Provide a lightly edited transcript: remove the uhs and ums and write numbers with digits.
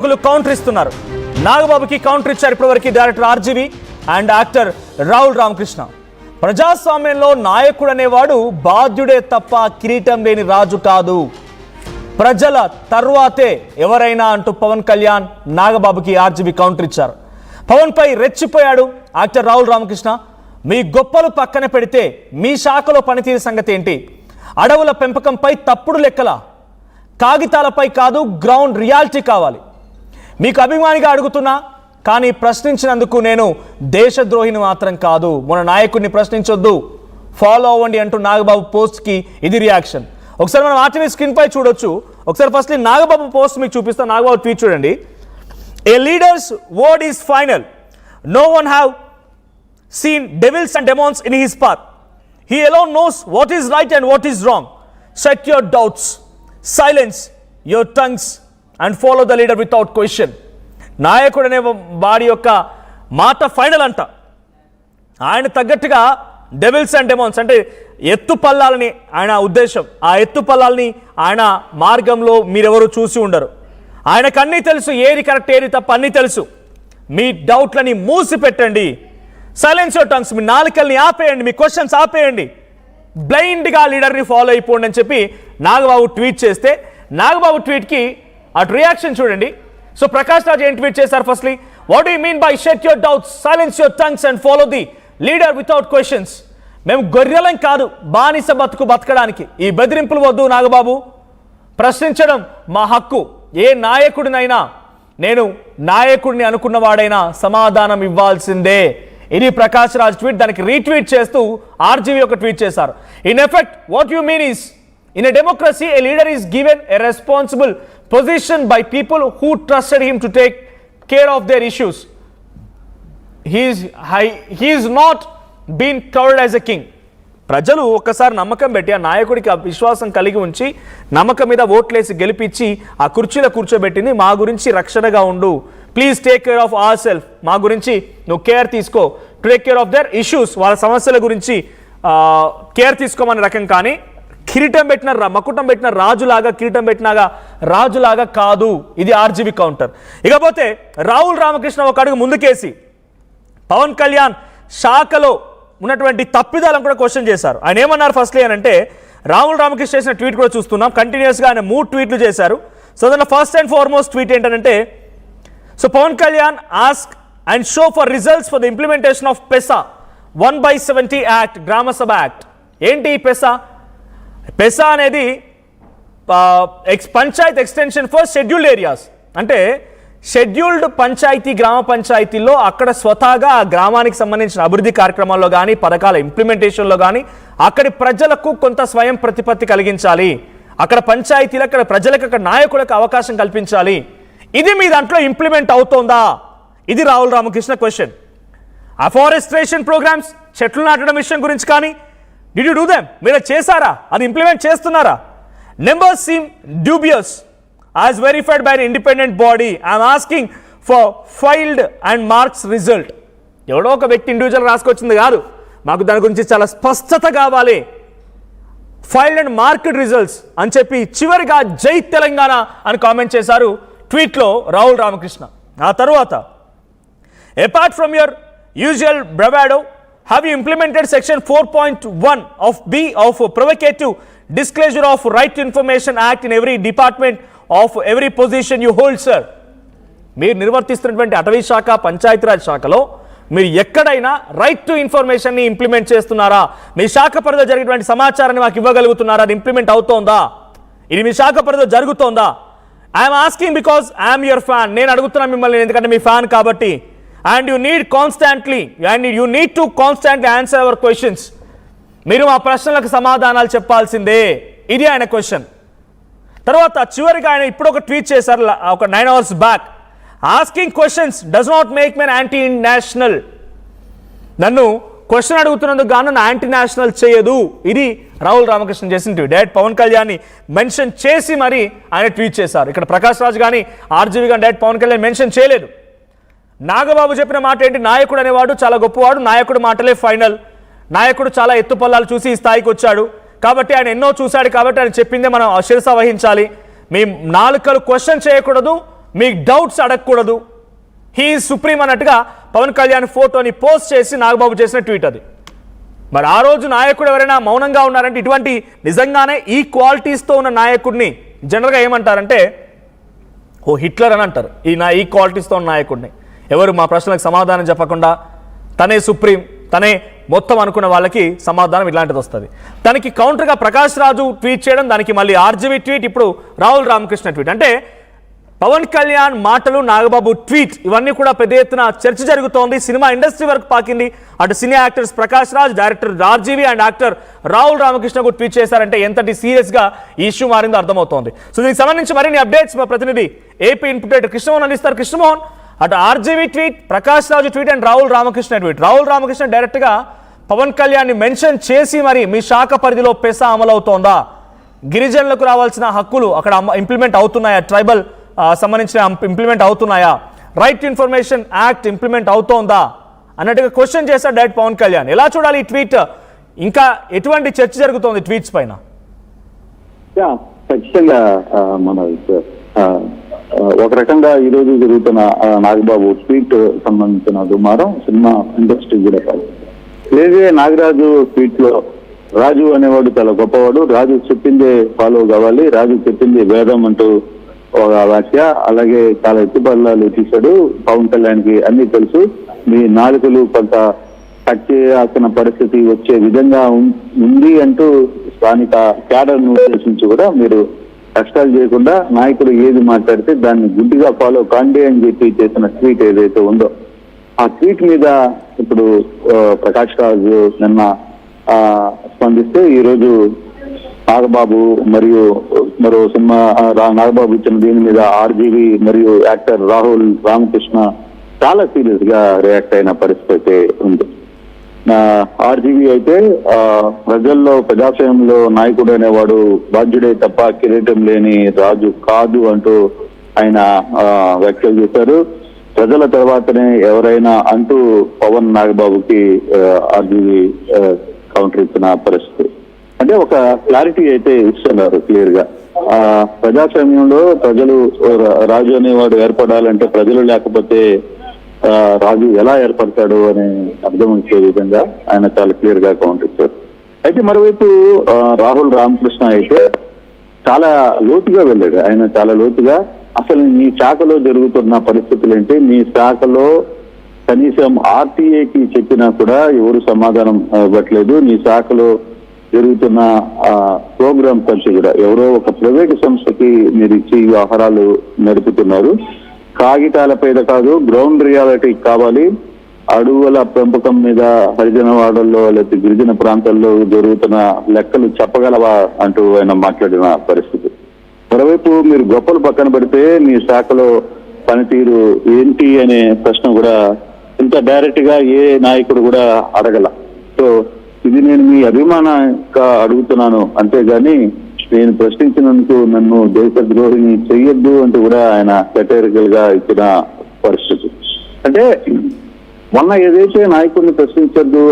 Counter ఇస్తున్నారు. నాగబాబుకి counter ఇచ్చారు ఇప్పటివరకు director RGV and actor రావుల్ Ramakrishna. ప్రజాస్వామ్యంలో నాయకుడు అనేవాడు బాధ్యుడే తప్ప కిరీటం లేని రాజు కాదు, ప్రజల తర్వాతే ఎవరైనా అంటూ పవన్ కళ్యాణ్ నాగబాబుకి ఆర్జీవి కౌంటర్ ఇచ్చారు. పవన్ పై రెచ్చిపోయాడు యాక్టర్ రావుల్ రామకృష్ణ. మీ గొప్పలు పక్కన పెడితే మీ శాఖలో పనితీరు సంగతి ఏంటి? అడవుల పెంపకంపై తప్పుడు లెక్కల, కాగితాలపై కాదు గ్రౌండ్ రియాలిటీ కావాలి. మీకు అభిమానిగా అడుగుతున్నా, కానీ ప్రశ్నించినందుకు నేను దేశద్రోహిని మాత్రం కాదు. మన నాయకుడిని ప్రశ్నించొద్దు, ఫాలో అవ్వండి అంటూ నాగబాబు పోస్ట్కి ఇది రియాక్షన్. ఒకసారి మనం ఆర్టీవీ స్క్రీన్ పై చూడొచ్చు. ఒకసారి ఫస్ట్ నాగబాబు పోస్ట్ మీకు చూపిస్తాను. నాగబాబు ట్వీట్ చూడండి. A leader's word is final. No one have seen devils and demons in his path. He alone knows what is right and what is wrong. Set your doubts, silence your tongues and follow the leader without question. నాయకుడు అనే వాడి యొక్క మాట final అంట. ఆయన తగ్గట్టుగా devils and డెమాన్స్ అంటే ఎత్తు పల్లాలని ఆయన ఉద్దేశం. ఆ ఎత్తు పల్లాలని ఆయన మార్గంలో మీరెవరు చూసి ఉండరు. ఆయనకు అన్నీ తెలుసు, ఏది కరెక్ట్ ఏది తప్ప అన్నీ తెలుసు. మీ డౌట్లని మూసి పెట్టండి. సైలెన్స్ యువర్ టంగ్స్, మీ నాలుకల్ని ఆపేయండి, మీ క్వశ్చన్స్ ఆపేయండి, బ్లైండ్గా లీడర్ని ఫాలో అయిపోండి అని చెప్పి నాగబాబు ట్వీట్ చేస్తే, నాగబాబు ట్వీట్కి అటు రియాక్షన్ చూడండి. సో ప్రకాష్ రాజ్ ఏం ట్వీట్ చేశారు? Firstly, what do you mean by shut your doubts, silence your tongues and follow the leader without questions. మేము గొర్రెలం కాదు బానిస బతకడానికి. ఈ బెదిరింపులు వద్దు నాగబాబు, ప్రశ్నించడం మా హక్కు. ఏ నాయకుడినైనా, నేను నాయకుడిని అనుకున్నవాడైనా సమాధానం ఇవ్వాల్సిందే. ఇది ప్రకాష్ రాజ్ ట్వీట్. దానికి రీట్వీట్ చేస్తూ ఆర్జీవి ఒక ట్వీట్ చేశారు. In effect what you mean is, in a democracy a leader is given a responsible position by people who trusted him to take care of their issues. He is not been crowded as a king. ప్రజలు ఒక్కసారి నమ్మకం పెట్టి ఆ నాయకుడికి విశ్వాసం కలిగి ఉంచి నమ్మకం మీద ఓట్లేసి గెలిపించి ఆ కుర్చీలో కూర్చోబెట్టింది. మా గురించి రక్షణగా ఉండు, please take care of our self, మా గురించి నువ్వు కేర్ తీసుకో, take care of their issues, వాళ్ళ సమస్యల గురించి కేర్ తీసుకోమనే రకం. కానీ కిరీటం పెట్టిన మకుటం పెట్టిన రాజులాగా, కిరీటం పెట్టినాగా రాజులాగా కాదు. ఇది ఆర్జీవి కౌంటర్. ఇకపోతే రావుల్ రామకృష్ణ ఒక అడుగు ముందుకేసి పవన్ కళ్యాణ్ శాఖలో ఉన్నటువంటి తప్పిదాలను కూడా క్వశ్చన్ చేశారు. ఆయన ఏమన్నారు ఫస్ట్లీ అని అంటే, రావుల్ రామకృష్ణ చేసిన ట్వీట్ కూడా చూస్తున్నాం. కంటిన్యూస్గా ఆయన 3 ట్వీట్లు చేశారు. సో దాంట్లో ఫస్ట్ అండ్ ఫార్మోస్ట్ ట్వీట్ ఏంటంటే, so Pawan Kalyan ask and show for results for the implementation of PESA 1/70 act, Gram Sabha act. ఏంటి పెసా? పెసా అనేది panchayat extension for scheduled areas. అంటే షెడ్యూల్డ్ పంచాయతీ, గ్రామ పంచాయతీల్లో అక్కడ స్వతహాగా ఆ గ్రామానికి సంబంధించిన అభివృద్ధి కార్యక్రమాల్లో కానీ, పథకాల ఇంప్లిమెంటేషన్లో కానీ అక్కడి ప్రజలకు కొంత స్వయం ప్రతిపత్తి కలిగించాలి. అక్కడ పంచాయతీలు, అక్కడ ప్రజలకు, అక్కడ నాయకులకు అవకాశం కల్పించాలి. ఇది మీ దాంట్లో ఇంప్లిమెంట్ అవుతోందా? ఇది రావుల్ రామకృష్ణ క్వశ్చన్. అఫారెస్ట్రేషన్ ప్రోగ్రామ్స్, చెట్లు నాటడం విషయం గురించి కానీ, డిడ్ యూ డూ దెమ్? మీరు చేశారా? అది ఇంప్లిమెంట్ చేస్తున్నారా? Numbers seem dubious as verified by an independent body. I am asking for filed and marks result. ఎవడో ఒక వ్యక్తి ఇండివిజువల్ రాసుకొచ్చింది కాదు, మాకు దాని గురించి చాలా స్పష్టత కావాలి. ఫైల్డ్ అండ్ మార్క్డ్ రిజల్ట్స్ అని చెప్పి చివరిగా జై తెలంగాణ అని కామెంట్ చేశారు ట్వీట్లో రావుల్ రామకృష్ణ. ఆ తర్వాత, apart from your usual bravado, have you implemented section 4.1 of B of provocative disclosure of right to information act in every department of every position you hold, sir? మీరు నిర్వర్తిస్తున్నటువంటి అటవీ శాఖ, పంచాయతీరాజ్ శాఖలో మీరు ఎక్కడైనా రైట్ టు ఇన్ఫర్మేషన్ని ఇంప్లిమెంట్ చేస్తున్నారా? మీ శాఖ పరిధిలో జరిగినటువంటి సమాచారాన్ని మాకు ఇవ్వగలుగుతున్నారా? అది ఇంప్లిమెంట్ అవుతోందా? ఇది మీ శాఖ పరిధిలో జరుగుతోందా? I'm asking because I'm your fan. నేను అడుగుతున్నాను మిమ్మల్ని ఎందుకంటే మీ ఫ్యాన్ కాబట్టి. And you need to constantly answer our questions. మీరు మా ప్రశ్నలకు సమాధానాలు చెప్పాల్సిందే. ఇది ఆయన క్వశ్చన్. తర్వాత చివరిగా ఆయన ఇప్పుడు ఒక ట్వీట్ చేశారు ఒక 9 hours back. Asking questions does not make men anti national. నన్ను క్వశ్చన్ అడుగుతున్నందుకు గాను నన్ను యాంటీ నేషనల్ చేయదు. ఇది రావుల్ రామకృష్ణ చేసిన ట్వీట్. డైరెక్ట్ పవన్ కళ్యాణ్ని మెన్షన్ చేసి మరి ఆయన ట్వీట్ చేశారు. ఇక్కడ ప్రకాష్ రాజ్ కానీ ఆర్జీవి కానీ డైరెక్ట్ పవన్ కళ్యాణ్ మెన్షన్ చేయలేదు. నాగబాబు చెప్పిన మాట ఏంటి? నాయకుడు అనేవాడు చాలా గొప్పవాడు, నాయకుడు మాటలే ఫైనల్, నాయకుడు చాలా ఎత్తుపల్లాలు చూసి ఈ స్థాయికి వచ్చాడు కాబట్టి, ఆయన ఎన్నో చూశాడు కాబట్టి ఆయన చెప్పిందే మనం శిరస వహించాలి. మీ నాలుకలు క్వశ్చన్ చేయకూడదు, మీకు డౌట్స్ అడగకూడదు, హీ సుప్రీం అన్నట్టుగా పవన్ కళ్యాణ్ ఫోటోని పోస్ట్ చేసి నాగబాబు చేసిన ట్వీట్ అది. మరి ఆ రోజు నాయకుడు ఎవరైనా మౌనంగా ఉన్నారంటే, ఇటువంటి నిజంగానే ఈ క్వాలిటీస్తో ఉన్న నాయకుడిని జనరల్గా ఏమంటారంటే ఓ హిట్లర్ అని అంటారు. ఈ క్వాలిటీస్తో ఉన్న నాయకుడిని ఎవరు మా ప్రశ్నలకు సమాధానం చెప్పకుండా తనే సుప్రీం, తనే మొత్తం అనుకున్న వాళ్ళకి సమాధానం ఇలాంటిది వస్తుంది. దానికి కౌంటర్గా ప్రకాష్ రాజు ట్వీట్ చేయడం, దానికి మళ్ళీ ఆర్జీవీ ట్వీట్, ఇప్పుడు రాహుల్ రామకృష్ణ ట్వీట్. అంటే పవన్ కళ్యాణ్ మాటలు, నాగబాబు ట్వీట్, ఇవన్నీ కూడా పెద్ద ఎత్తున చర్చ జరుగుతోంది. సినిమా ఇండస్ట్రీ వరకు పాకింది. అటు సినీ actors Prakash Raj, director RGV and actor Rahul Ramakrishna tweet చేశారంటే ఎంతటి సీరియస్గా ఈ ఇష్యూ మారిందో అర్థమవుతోంది. సో దీనికి సంబంధించి మరిన్ని అప్డేట్స్ మా ప్రతినిధి ఏపీ ఇన్పుట్ కృష్ణమోహన్ అందిస్తారు. కృష్ణమోహన్, అటు RGV tweet, Prakash Raju tweet and Rahul Ramakrishna tweet. Rahul Ramakrishna డైరెక్ట్గా పవన్ కళ్యాణ్ మెన్షన్ చేసి మరి మీ శాఖ పరిధిలో పెసా అమలవుతోందా, గిరిజనులకు రావాల్సిన హక్కులు అక్కడ ఇంప్లిమెంట్ అవుతున్నాయా, ట్రైబల్ సంబంధించిన ఇంప్లిమెంట్ అవుతున్నాయా, right to information act implement అవుతోందా అన్నట్టుగా క్వశ్చన్ చేశారు డైరెక్ట్ పవన్ కళ్యాణ్. ఎలా చూడాలి ఈ ట్వీట్? ఇంకా ఎటువంటి చర్చ జరుగుతోంది ట్వీట్స్ పైన? ఖచ్చితంగా మన ఒక రకంగా ఈ రోజు జరుగుతున్న నాగబాబు ట్వీట్ సంబంధించిన దుమారం సినిమా ఇండస్ట్రీ కూడా కాదు. లేదే నాగరాజు ట్వీట్ లో రాజు అనేవాడు చాలా గొప్పవాడు, రాజు చెప్పిందే ఫాలో కావాలి, రాజు చెప్పింది వేదం అంటూ ఒక వాక్య, అలాగే చాలా ఎత్తుపల్లాలు తీశాడు. పవన్ కళ్యాణ్కి అన్ని తెలుసు, మీ నాలుకలు కొంత కట్ చేయాల్సిన పరిస్థితి వచ్చే విధంగా ఉంది అంటూ స్థానిక క్యాడర్ను ఉద్దేశించి కూడా మీరు కష్టాలు చేయకుండా నాయకుడు ఏది మాట్లాడితే దాన్ని గుడ్డిగా ఫాలో కాండి అని చెప్పి చేసిన ట్వీట్ ఏదైతే ఉందో, ఆ ట్వీట్ మీద ఇప్పుడు ప్రకాష్ రాజు నిన్న స్పందిస్తే ఈ రోజు నాగబాబు మరియు మరో సినిమా నాగబాబు ఇచ్చిన దీని మీద ఆర్జీవీ మరియు యాక్టర్ రాహుల్ రామకృష్ణ చాలా సీరియస్ గా రియాక్ట్ అయిన పరిస్థితి ఉంది. ఆర్జీవీ అయితే ప్రజల్లో ప్రజాస్వామ్యంలో నాయకుడు అనేవాడు బాధ్యుడే తప్ప కిరీటం లేని రాజు కాదు అంటూ ఆయన వ్యాఖ్యలు చేశారు. ప్రజల తర్వాతనే ఎవరైనా అంటూ పవన్ నాగబాబుకి ఆర్జీవీ కౌంటర్ ఇచ్చిన పరిస్థితి. అంటే ఒక క్లారిటీ అయితే ఇస్తున్నారు క్లియర్ గా. ప్రజాస్వామ్యంలో ప్రజలు రాజు అనేవాడు ఏర్పడాలంటే ప్రజలు లేకపోతే రాజు ఎలా ఏర్పడతాడు అని అర్థమయ్యే విధంగా ఆయన చాలా క్లియర్ గా కౌంటర్ ఇచ్చారు. అయితే మరోవైపు రాహుల్ రామకృష్ణ అయితే చాలా లోతుగా వెళ్ళాడు. ఆయన చాలా లోతుగా అసలు మీ శాఖలో జరుగుతున్న పరిస్థితులు ఏంటి, మీ శాఖలో కనీసం ఆర్టీఏకి చెప్పినా కూడా ఎవరు సమాధానం ఇవ్వట్లేదు, మీ శాఖలో జరుగుతున్న ప్రోగ్రామ్స్ వచ్చి కూడా ఎవరో ఒక ప్రైవేట్ సంస్థకి మీరు ఇచ్చి వ్యవహారాలు నడుపుతున్నారు, కాగితాల పైన కాదు గ్రౌండ్ రియాలిటీ కావాలి, అడవుల పెంపకం మీద హరిజన వాడల్లో లేకపోతే గిరిజన ప్రాంతాల్లో జరుగుతున్న లెక్కలు చెప్పగలవా అంటూ ఆయన మాట్లాడిన పరిస్థితి. మరోవైపు మీరు గొప్పలు పక్కన పెడితే మీ శాఖలో పనితీరు ఏంటి అనే ప్రశ్న కూడా ఇంత డైరెక్ట్ గా ఏ నాయకుడు కూడా అడగల. సో ఇది నేను మీ అభిమానంగా అడుగుతున్నాను, అంతేగాని నేను ప్రశ్నించినందుకు నన్ను దేశద్రోహిని చెయ్యొద్దు అంటూ కూడా ఆయన కేటగిరికల్ గా ఇచ్చిన పరిస్థితి. అంటే మొన్న ఏదైతే నాయకుడిని ప్రశ్నించొద్దు